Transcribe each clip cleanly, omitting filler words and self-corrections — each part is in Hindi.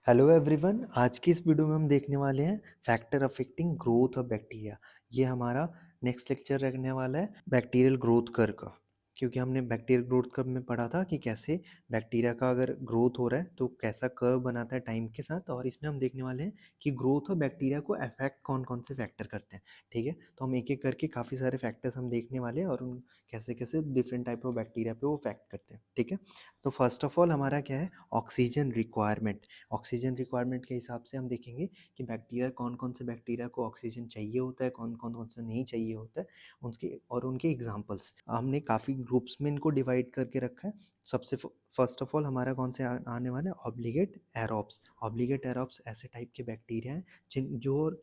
Hello everyone. आज की इस वीडियो में हम देखने वाले हैं factor affecting growth of bacteria. ये हमारा नेक्स्ट लेक्चर रहने वाला है बैक्टीरियल ग्रोथ कर्व का, क्योंकि हमने बैक्टीरियल ग्रोथ कर्व में पढ़ा था कि कैसे बैक्टीरिया का अगर ग्रोथ हो रहा है तो कैसा कर्व बनाता है टाइम के साथ। और इसमें हम देखने वाले हैं कि ग्रोथ ऑफ बैक्टीरिया को अफेक्ट कौन कौन से फैक्टर करते हैं। ठीक है, तो हम एक एक करके काफ़ी सारे फैक्टर्स हम देखने वाले हैं और उन कैसे कैसे डिफरेंट टाइप ऑफ बैक्टीरिया पे वो फैक्ट करते हैं। ठीक है, तो फर्स्ट ऑफ ऑल हमारा क्या है, ऑक्सीजन रिक्वायरमेंट। ऑक्सीजन रिक्वायरमेंट के हिसाब से हम देखेंगे कि बैक्टीरिया कौन कौन से बैक्टीरिया को ऑक्सीजन चाहिए होता है, कौन कौन कौन सा नहीं चाहिए होता है, उनके और उनके एग्जांपल्स हमने काफ़ी ग्रुप्स में इनको डिवाइड करके रखा है। सबसे फर्स्ट ऑफ ऑल हमारा कौन से आने वाला है, ऑब्लिगेट एरोब्स। ऑब्लिगेट एरोब्स ऐसे टाइप के बैक्टीरिया हैं जिन जो और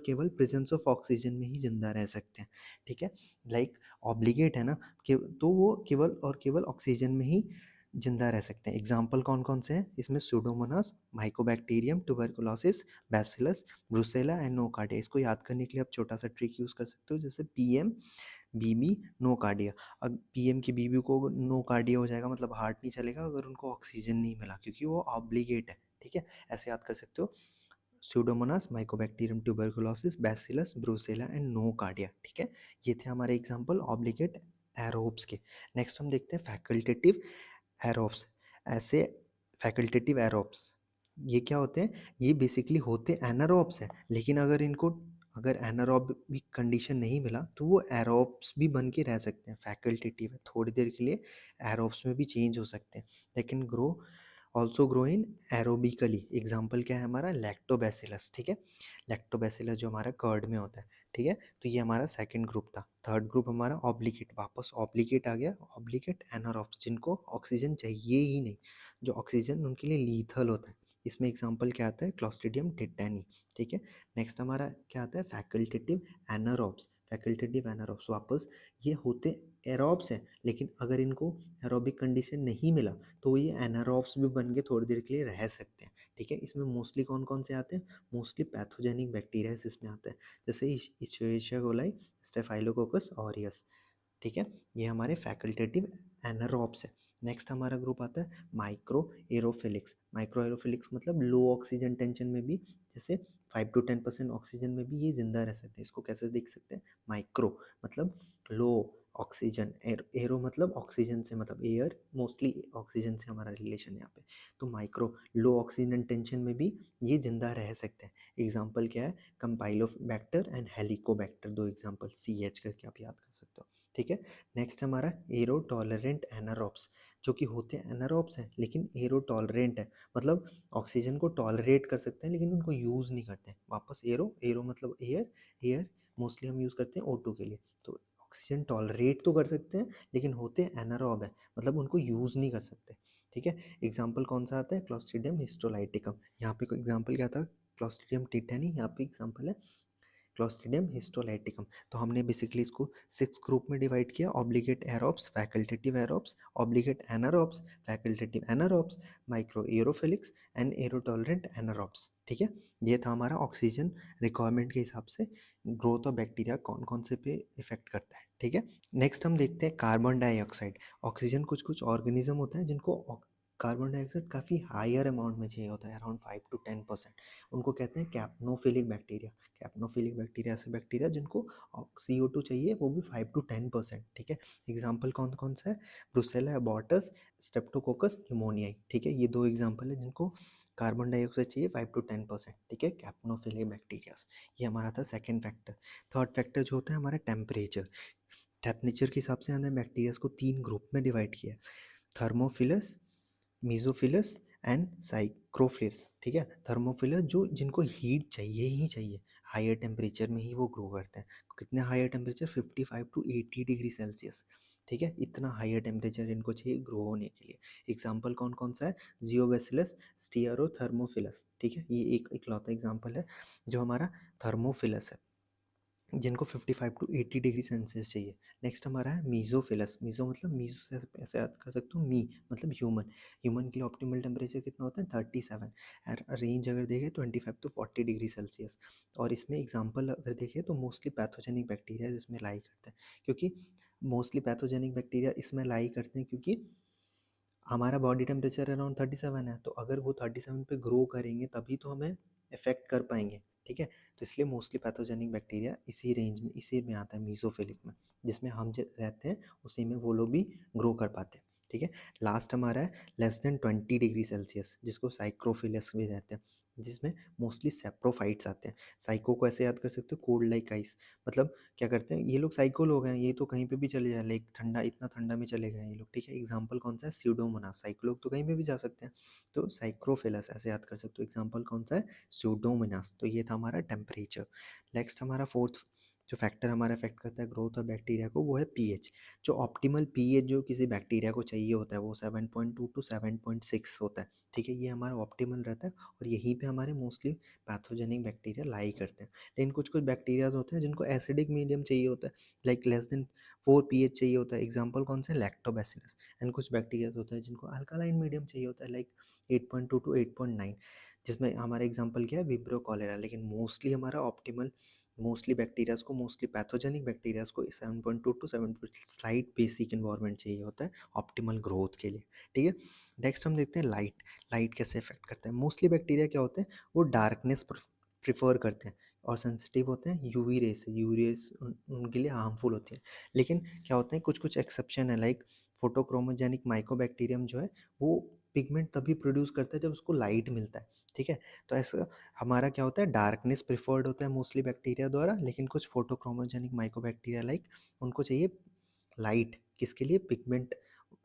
केवल प्रेजेंस ऑफ ऑक्सीजन में ही जिंदा रह सकते हैं। ठीक है, लाइक ऑब्लिगेट है ना, तो वो केवल और केवल ऑक्सीजन में ही जिंदा रह सकते हैं। एग्जाम्पल कौन कौन से हैं इसमें, Pseudomonas, Mycobacterium, tuberculosis, bacillus, Brucella and nocardia. इसको याद करने के लिए आप छोटा सा ट्रिक यूज़ कर सकते हो, जैसे पीएम बीबी नोकार्डिया। अब पीएम की बीबी को नोकार्डिया हो जाएगा, मतलब हार्ट नहीं चलेगा अगर उनको ऑक्सीजन नहीं मिला, क्योंकि वो ऑब्लिगेट है। ठीक है, ऐसे याद कर सकते हो, Pseudomonas, Mycobacterium, tuberculosis, bacillus, Brucella and nocardia. ठीक है, ये थे हमारे एग्जाम्पल ऑब्लिगेट एरोब्स के। नेक्स्ट हम देखते हैं फैकल्टेटिव एरोब्स। ऐसे फैकल्टेटिव एरोब्स ये क्या होते हैं, ये बेसिकली होते एनारोब्स हैं, लेकिन अगर एनारोबिक कंडीशन नहीं मिला तो वो एरोब्स भी बन के रह सकते हैं। फैकल्टेटिव है, थोड़ी देर के लिए एरोब्स में भी चेंज हो सकते हैं, लेकिन also grow in aerobically. Example क्या है हमारा, लैक्टोबैसिलस। ठीक है, लैक्टोबैसिलस जो हमारा कर्ड में होता है। ठीक है, तो ये हमारा सेकंड ग्रुप था। थर्ड ग्रुप हमारा ऑब्लिगेट, वापस ऑब्लिगेट आ गया, ऑब्लिगेट एनारोब्स जिनको ऑक्सीजन चाहिए ही नहीं, जो ऑक्सीजन उनके लिए लीथल होता है। इसमें एग्जाम्पल क्या आता है, क्लॉस्ट्रिडियम टेटानी। ठीक है, नेक्स्ट हमारा क्या आता है, फैकल्टेटिव एनारोब्स। फैकल्टेटिव एनारोब्स वापस ये होते एरोब्स हैं, लेकिन अगर इनको एरोबिक कंडीशन नहीं मिला तो ये एनारोब्स भी बन के थोड़ी देर के लिए रह सकते हैं। ठीक है, इसमें मोस्टली कौन कौन से आते हैं, मोस्टली पैथोजेनिक बैक्टीरिया इसमें आता है, जैसे इशेरिशिया कोलाई, स्टेफाइलोकोकस ऑरियस। ठीक है, ये हमारे फैकल्टेटिव एनारोब्स है। नेक्स्ट हमारा ग्रुप आता है माइक्रो एरोफिलिक्स। माइक्रो एरोफिलिक्स मतलब लो ऑक्सीजन टेंशन में भी, जैसे 5 to 10% ऑक्सीजन में भी ये जिंदा रह सकते हैं। इसको कैसे देख सकते हैं, माइक्रो मतलब लो ऑक्सीजन, एरो मतलब ऑक्सीजन से, मतलब एयर, मोस्टली ऑक्सीजन से हमारा रिलेशन यहाँ पे। तो माइक्रो लो ऑक्सीजन टेंशन में भी ये जिंदा रह सकते हैं। एग्जाम्पल क्या है, कंपाइलोबैक्टर एंड हेलिकोबैक्टर, दो एग्जाम्पल CH करके आप याद कर सकते हो। ठीक है, नेक्स्ट हमारा एरो टॉलरेंट एनारोब्स, जो कि होते हैं एनारोब्स हैं लेकिन एरो टॉलरेंट है, मतलब ऑक्सीजन को टॉलरेट कर सकते हैं लेकिन उनको यूज़ नहीं करते हैं। वापस एरो, एरो मतलब एयर, एयर मोस्टली हम यूज़ करते हैं O2 के लिए। तो ऑक्सीजन टॉलरेट तो कर सकते हैं लेकिन होते एनारोब है, मतलब उनको यूज़ नहीं कर सकते। ठीक है, एग्जाम्पल कौन सा आता है, क्लॉस्ट्रिडियम हिस्टोलाइटिकम। यहाँ पे एग्जाम्पल क्या था, क्लॉस्ट्रिडियम टिटानी, यहाँ पे एग्जाम्पल है क्लॉस्ट्रिडियम हिस्टोलाइटिकम। तो हमने बेसिकली इसको 6 ग्रुप में डिवाइड किया, obligate aerobes, facultative aerobes, obligate anaerobes, facultative anaerobes, micro aerophilics and aerotolerant anaerobes. ठीक है, ये था हमारा ऑक्सीजन रिक्वायरमेंट के हिसाब से ग्रोथ ऑफ बैक्टीरिया कौन कौन से पे इफेक्ट करता है। ठीक है, नेक्स्ट हम देखते हैं कार्बन डाइऑक्साइड। ऑक्सीजन कुछ कुछ ऑर्गेनिज्म होता है जिनको कार्बन डाइऑक्साइड काफ़ी हायर अमाउंट में चाहिए होता है, अराउंड 5 to 10%। उनको कहते हैं कैप्नोफिलिक बैक्टीरिया। कैप्नोफिलिक बैक्टीरिया ऐसे बैक्टीरिया जिनको CO2 चाहिए, वो भी 5 to 10%। ठीक है, एग्जाम्पल कौन कौन सा है, ब्रुसेला एबॉर्टस, स्ट्रेप्टोकोकस न्यूमोनियाई। ठीक है, ये दो एग्जाम्पल है जिनको कार्बन डाइऑक्साइड चाहिए 5 to 10%। ठीक है, कैप्नोफिलिक बैक्टीरियाज। ये हमारा था सेकेंड फैक्टर। थर्ड फैक्टर जो होता है हमारा टेम्परेचर। टेम्परेचर के हिसाब से हमने बैक्टीरियाज को 3 ग्रुप में डिवाइड किया है, थर्मोफिलस, मीजोफिलस एंड साइक्रोफिलस। ठीक है, थर्मोफिलस जो जिनको हीट चाहिए ही चाहिए, हायर टेम्परेचर में ही वो ग्रो करते हैं। कितने higher temperature, 55 to 80 degree Celsius. ठीक है, इतना हायर टेम्परेचर इनको चाहिए ग्रो होने के लिए। एग्जाम्पल कौन कौन सा है, जियोबैसिलस, स्टीयरोथर्मोफिलस। ठीक है, ये एक इकलौता एग्जाम्पल है जो हमारा थर्मोफिलस है, जिनको 55 to 80 डिग्री सेल्सियस चाहिए। नेक्स्ट हमारा है मीज़ोफिलस। मीज़ो मतलब मीज़ो से ऐसे याद कर सकते हो, मी मतलब ह्यूमन। ह्यूमन के लिए ऑप्टिमल टेम्परेचर कितना होता है, 37। रेंज अगर देखें 25 to 40 डिग्री सेल्सियस। और इसमें एग्जाम्पल अगर देखें तो मोस्टली पैथोजेनिक बैक्टीरिया इसमें लाई करते हैं, क्योंकि मोस्टली पैथोजेनिक बैक्टीरिया इसमें लाई करते हैं क्योंकि हमारा बॉडी टेम्परेचर अराउंड 37 है, तो अगर वो 37 पे ग्रो करेंगे तभी तो हमें इफेक्ट कर पाएंगे, ठीक है। तो इसलिए मोस्टली पैथोजेनिक बैक्टीरिया इसी रेंज में, इसी में आता है, मीसोफिलिक में, जिसमें हम रहते हैं उसी में वो लोग भी ग्रो कर पाते हैं, ठीक है। लास्ट हमारा है <20 डिग्री सेल्सियस, जिसको साइक्रोफिलस भी कहते हैं, जिसमें मोस्टली सेप्रोफाइट्स आते हैं। साइको को ऐसे याद कर सकते हो, कोल्ड लाइक आइस, मतलब क्या करते हैं ये लोग, साइको लोग हैं, ये तो कहीं पे भी चले जाए, लाइक ठंडा, इतना ठंडा में चले गए ये लोग, ठीक है। एग्जाम्पल कौन सा है, स्यूडोमोनास। साइको लोग तो कहीं पे भी जा सकते हैं, तो साइक्रोफिलस ऐसे याद कर सकते हो। एग्जाम्पल कौन सा है, स्यूडोमोनास। तो ये था हमारा टेम्परेचर। नेक्स्ट हमारा फोर्थ जो फैक्टर हमारा इफेक्ट करता है ग्रोथ और बैक्टीरिया को, वो है पीएच। जो ऑप्टिमल पीएच जो किसी बैक्टीरिया को चाहिए होता है वो 7.2 टू 7.6 होता है, ठीक है। ये हमारा ऑप्टिमल रहता है और यहीं पे हमारे मोस्टली पैथोजेनिक बैक्टीरिया लाई करते हैं। लेकिन कुछ कुछ बैक्टीरियाज होते हैं जिनको एसिडिक मीडियम चाहिए होता है, लाइक <4 पीएच चाहिए होता है। एग्जांपल कौन सा है, लैक्टोबैसिलस। एंड कुछ बैक्टीरियाज होते हैं जिनको अल्कालाइन मीडियम चाहिए होता है, लाइक 8.2 टू 8.9, जिसमें हमारा एग्जांपल क्या है, विब्रो कॉलेरा। लेकिन मोस्टली हमारा ऑप्टिमल, मोस्टली बैक्टीरियाज को, मोस्टली पैथोजेनिक बैक्टीरियाज को 7.2 टू 7, स्लाइट बेसिक इन्वायरमेंट चाहिए होता है ऑप्टिमल ग्रोथ के लिए, ठीक है। नेक्स्ट हम देखते हैं लाइट। लाइट कैसे इफेक्ट करता है। मोस्टली बैक्टीरिया क्या होते हैं, वो डार्कनेस प्रिफर करते हैं और सेंसिटिव होते हैं यूवी रेस से। यूवी रेस उनके लिए हार्मफुल होती है। लेकिन क्या होते हैं, कुछ कुछ एक्सेप्शन है, लाइक फोटोक्रोमोजेनिक माइकोबैक्टीरियम जो है वो पिगमेंट तभी प्रोड्यूस करता है जब उसको लाइट मिलता है, ठीक है। तो ऐसा हमारा क्या होता है, डार्कनेस प्रिफर्ड होता है मोस्टली बैक्टीरिया द्वारा, लेकिन कुछ फोटोक्रोमोजेनिक माइकोबैक्टीरिया लाइक उनको चाहिए लाइट, किसके लिए, पिगमेंट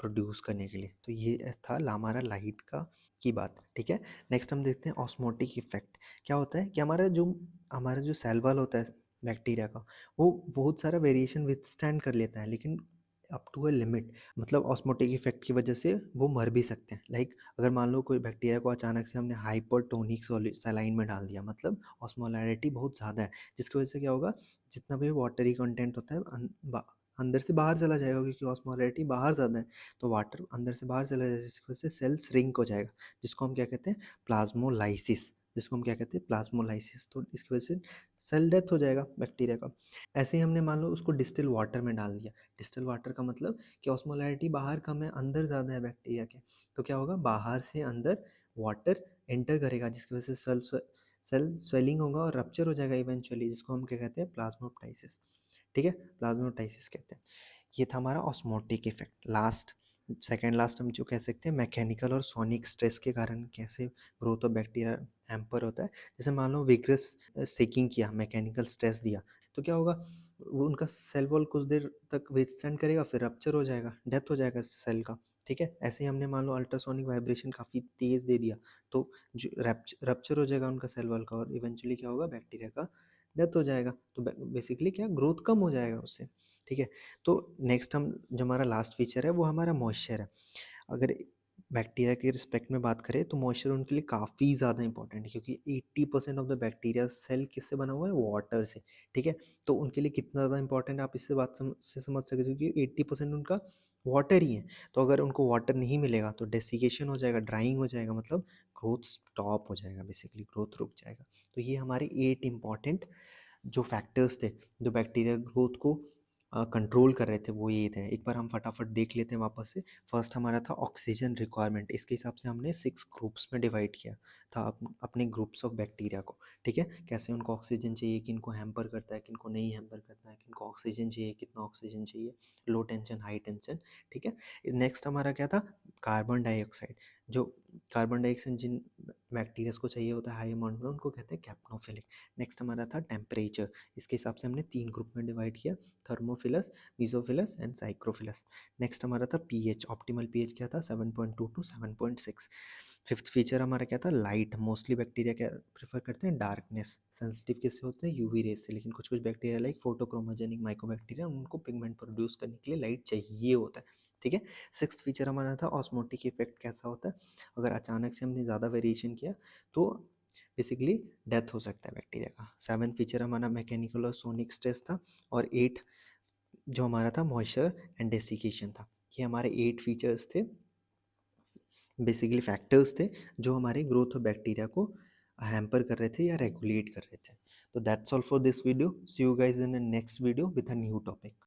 प्रोड्यूस करने के लिए। तो ये था हमारा लाइट का की बात, ठीक है। नेक्स्ट हम देखते हैं ऑस्मोटिक इफेक्ट। क्या होता है कि हमारा जो सेल वॉल होता है बैक्टीरिया का, वो बहुत सारा वेरिएशन विथस्टैंड कर लेता है, लेकिन अप टू अ लिमिट। मतलब ऑस्मोटिक इफेक्ट की वजह से वो मर भी सकते हैं। लाइक अगर मान लो कोई बैक्टीरिया को अचानक से हमने हाइपरटोनिक सलाइन में डाल दिया, मतलब ऑस्मोलैरिटी बहुत ज़्यादा है, जिसकी वजह से क्या होगा, जितना भी वाटरी कंटेंट होता है अंदर से बाहर चला जाएगा, क्योंकि ऑस्मोलैरिटी बाहर ज़्यादा है, तो वाटर अंदर से बाहर चला जाएगा, जिसकी वजह से सेल श्रिंक हो जाएगा, जिसको हम क्या कहते हैं, प्लाज्मोलाइसिस। जिसको हम क्या कहते हैं, प्लाज्मोलाइसिस। तो इसकी वजह से सेल डेथ हो जाएगा बैक्टीरिया का। ऐसे ही हमने मान लो उसको डिस्टिल वाटर में डाल दिया। डिस्टिल वाटर का मतलब कि ऑस्मोलैरिटी बाहर कम है, अंदर ज़्यादा है बैक्टीरिया के, तो क्या होगा, बाहर से अंदर वाटर एंटर करेगा, जिसकी वजह से सेल स्वेलिंग होगा और रप्चर हो जाएगा इवेंचुअली, जिसको हम क्या कहते हैं, प्लाज्मोप्टाइसिस, ठीक है। प्लाज्मोटाइसिस कहते हैं। ये था हमारा osmotic effect. Last, second last हम जो कह सकते हैं, मैकेनिकल और सोनिक स्ट्रेस के कारण कैसे ग्रोथ ऑफ बैक्टीरिया हैम्पर होता है। जैसे मान लो विग्रस सेकिंग किया, मैकेनिकल स्ट्रेस दिया, तो क्या होगा, वो उनका सेल वॉल कुछ देर तक विथस्टैंड करेगा, फिर रप्चर हो जाएगा, डेथ हो जाएगा सेल का, ठीक है। ऐसे ही हमने मान लो अल्ट्रासोनिक वाइब्रेशन काफ़ी तेज़ दे दिया, तो जो रप्चर हो जाएगा उनका सेल वॉल का, और इवेंचुअली क्या होगा, बैक्टीरिया का डेथ हो जाएगा। तो बेसिकली क्या, ग्रोथ कम हो जाएगा उससे, ठीक है। तो नेक्स्ट हम, जो हमारा लास्ट फीचर है वो हमारा मॉइस्चर है। अगर बैक्टीरिया के रिस्पेक्ट में बात करें तो मॉइस्चर उनके लिए काफ़ी ज़्यादा इंपॉर्टेंट है, क्योंकि 80% ऑफ द बैक्टीरिया सेल किससे बना हुआ है, वाटर से, ठीक है। तो उनके लिए कितना ज़्यादा इंपॉर्टेंट है, आप इससे बात से समझ सकते हो कि 80% उनका वाटर ही है। तो अगर उनको वाटर नहीं मिलेगा तो डेसिकेशन हो जाएगा, ड्राइंग हो जाएगा, मतलब ग्रोथ स्टॉप हो जाएगा, बेसिकली ग्रोथ रुक जाएगा। तो ये हमारे 8 इंपॉर्टेंट जो फैक्टर्स थे जो बैक्टीरिया ग्रोथ को कंट्रोल कर रहे थे, वो ये थे। एक बार हम फटाफट देख लेते हैं वापस से। फर्स्ट हमारा था ऑक्सीजन रिक्वायरमेंट। इसके हिसाब से हमने 6 ग्रुप्स में डिवाइड किया था अपने ग्रुप्स ऑफ बैक्टीरिया को, ठीक है। कैसे उनको ऑक्सीजन चाहिए, किनको हैम्पर करता है, किनको नहीं हैम्पर करता है, किनको ऑक्सीजन चाहिए, कितना ऑक्सीजन चाहिए, लो टेंशन, हाई टेंशन, ठीक है। नेक्स्ट हमारा क्या था, कार्बन डाइऑक्साइड। जो कार्बन डाइऑक्साइड जिन बैक्टीरियाज को चाहिए होता है हाई अमाउंट में, उनको कहते हैं कैप्नोफिलिक। नेक्स्ट हमारा था टेम्परेचर। इसके हिसाब से हमने 3 ग्रुप में डिवाइड किया, थर्मोफिलस, मीसोफिलस एंड साइक्रोफिलस। नेक्स्ट हमारा था पीएच। ऑप्टिमल पीएच क्या था, 7.2 टू 7.6। फिफ्थ फीचर हमारा क्या था, लाइट। मोस्टली बैक्टीरिया क्या प्रेफर करते हैं, डार्कनेस। सेंसिटिव किससे होते हैं, यूवी रेस से। लेकिन कुछ कुछ बैक्टीरिया लाइक फोटोक्रोमोजेनिक माइकोबैक्टीरिया, उनको पिगमेंट प्रोड्यूस करने के लिए लाइट चाहिए होता है, ठीक है। सिक्स्थ फीचर हमारा था ऑस्मोटिक इफेक्ट। कैसा होता है, अगर अचानक से हमने ज़्यादा वेरिएशन किया तो बेसिकली डेथ हो सकता है बैक्टीरिया का। सेवन्थ फीचर हमारा मैकेनिकल और सोनिक स्ट्रेस था। और 8 जो हमारा था, मॉइस्चर एंड डेसिकेशन था। ये हमारे 8 फीचर्स थे, बेसिकली फैक्टर्स थे, जो हमारे ग्रोथ ऑफ बैक्टीरिया को हैम्पर कर रहे थे या रेगुलेट कर रहे थे। तो that's all for this video. See you guys in the next video with a new topic.